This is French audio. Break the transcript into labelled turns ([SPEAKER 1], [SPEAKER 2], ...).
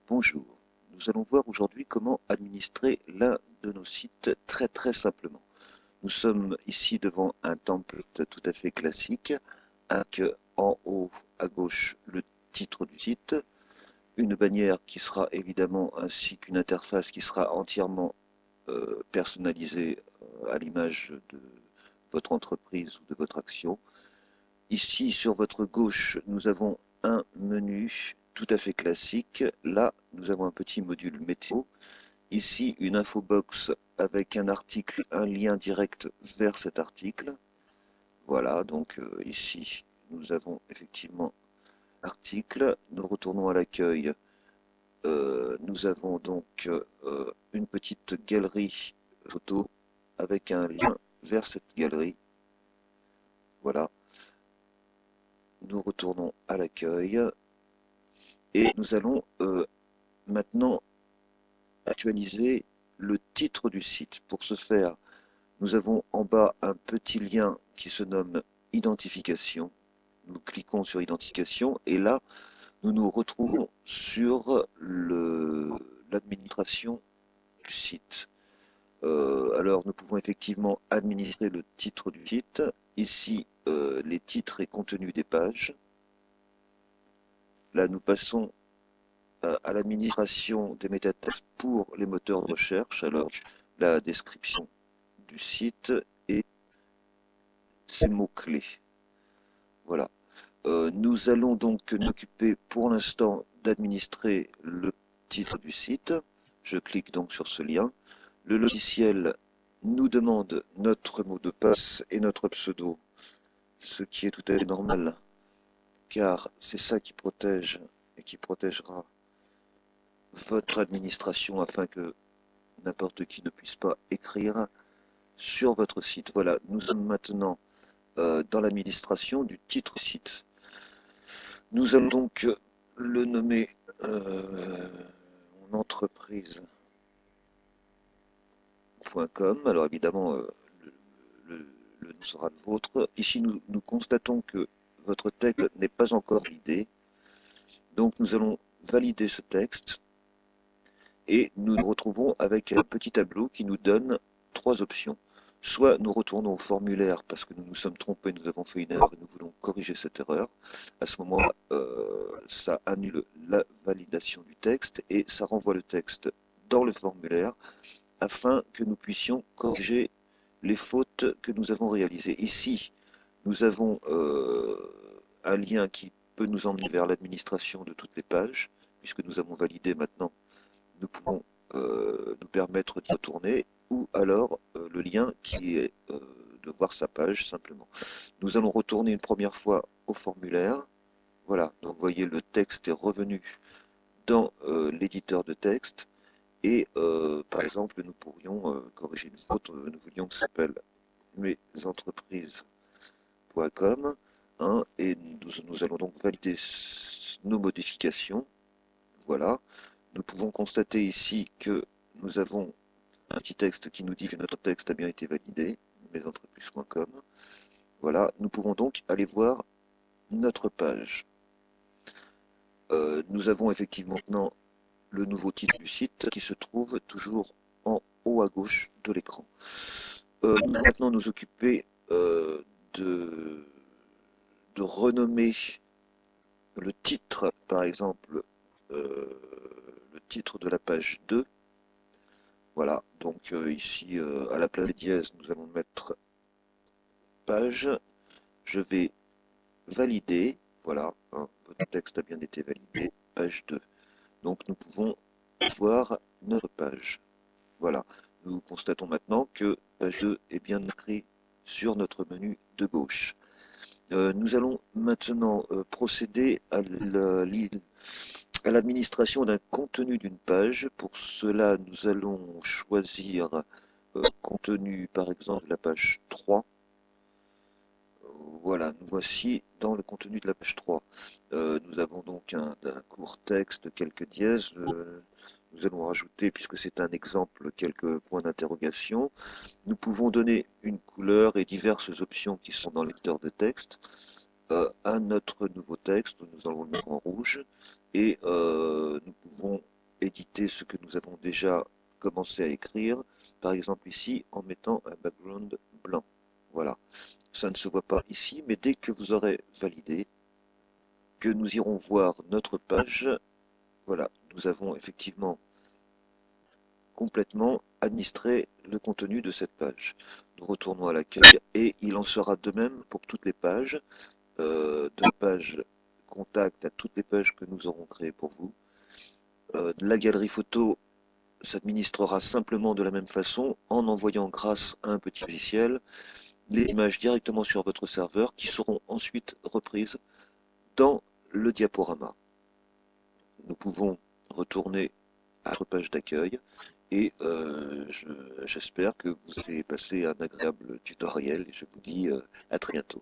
[SPEAKER 1] Bonjour, nous allons voir aujourd'hui comment administrer l'un de nos sites très simplement. Nous sommes ici devant un template tout à fait classique avec en haut à gauche le titre du site, une bannière qui sera évidemment ainsi qu'une interface qui sera entièrement personnalisée à l'image de votre entreprise ou de votre action. Ici, sur votre gauche, nous avons un menu tout à fait classique. Là, nous avons un petit module météo. Ici, une infobox avec un article, un lien direct vers cet article. Voilà, donc ici, nous avons effectivement l'article. Nous retournons à l'accueil. Nous avons donc une petite galerie photo avec un lien vers cette galerie. Voilà. Nous retournons à l'accueil et nous allons maintenant actualiser le titre du site. Pour ce faire, nous avons en bas un petit lien qui se nomme Identification. Nous cliquons sur Identification et là, nous nous retrouvons sur l'administration du site. Alors, nous pouvons effectivement administrer le titre du site. Ici, les titres et contenus des pages. Là, nous passons à l'administration des métatags pour les moteurs de recherche. Alors, la description du site et ses mots-clés. Voilà. Nous allons donc nous occuper pour l'instant d'administrer le titre du site. Je clique donc sur ce lien. Le logiciel nous demande notre mot de passe et notre pseudo, ce qui est tout à fait normal, car c'est ça qui protège et qui protégera votre administration afin que n'importe qui ne puisse pas écrire sur votre site. Voilà, nous sommes maintenant dans l'administration du titre site. Nous allons donc le nommer mon entreprise.com. Alors évidemment, le nom sera le vôtre. Ici, nous constatons que votre texte n'est pas encore validé. Donc nous allons valider ce texte et nous nous retrouvons avec un petit tableau qui nous donne trois options. Soit nous retournons au formulaire parce que nous nous sommes trompés, nous avons fait une erreur et nous voulons corriger cette erreur. À ce moment-là, ça annule la validation du texte et ça renvoie le texte dans le formulaire afin que nous puissions corriger les fautes que nous avons réalisées. Ici, nous avons un lien qui peut nous emmener vers l'administration de toutes les pages, puisque nous avons validé maintenant, nous pouvons nous permettre d'y retourner, ou alors le lien qui est de voir sa page simplement. Nous allons retourner une première fois au formulaire. Voilà, donc vous voyez le texte est revenu dans l'éditeur de texte. Et par exemple, nous pourrions corriger une faute, nous voulions que ça s'appelle mesentreprises.com, hein, et nous allons donc valider nos modifications. Voilà. Nous pouvons constater ici que nous avons un petit texte qui nous dit que notre texte a bien été validé, mesentreprises.com. Voilà. Nous pouvons donc aller voir notre page. Nous avons effectivement maintenant le nouveau titre du site qui se trouve toujours en haut à gauche de l'écran. Nous allons maintenant nous occuper de renommer le titre, par exemple, le titre de la page 2. Voilà, donc ici, à la place des dièses, nous allons mettre page. Je vais valider. Voilà, hein, votre texte a bien été validé. Page 2. Donc nous pouvons voir notre page. Voilà, nous constatons maintenant que page 2 est bien inscrit sur notre menu de gauche. Nous allons maintenant procéder à l'administration d'un contenu d'une page. Pour cela, nous allons choisir contenu, par exemple, la page 3. Voilà, nous voici dans le contenu de la page 3. Nous avons donc un court texte, quelques dièses. Nous allons rajouter, puisque c'est un exemple, quelques points d'interrogation. Nous pouvons donner une couleur et diverses options qui sont dans le lecteur de texte à notre nouveau texte. Nous allons le mettre en rouge et nous pouvons éditer ce que nous avons déjà commencé à écrire, par exemple ici en mettant un background blanc. Voilà, ça ne se voit pas ici, mais dès que vous aurez validé, que nous irons voir notre page, voilà, nous avons effectivement complètement administré le contenu de cette page. Nous retournons à l'accueil et il en sera de même pour toutes les pages, de la page contact à toutes les pages que nous aurons créées pour vous. La galerie photo s'administrera simplement de la même façon en envoyant grâce à un petit logiciel les images directement sur votre serveur qui seront ensuite reprises dans le diaporama. Nous pouvons retourner à notre page d'accueil et j'espère que vous avez passé un agréable tutoriel et je vous dis à très bientôt.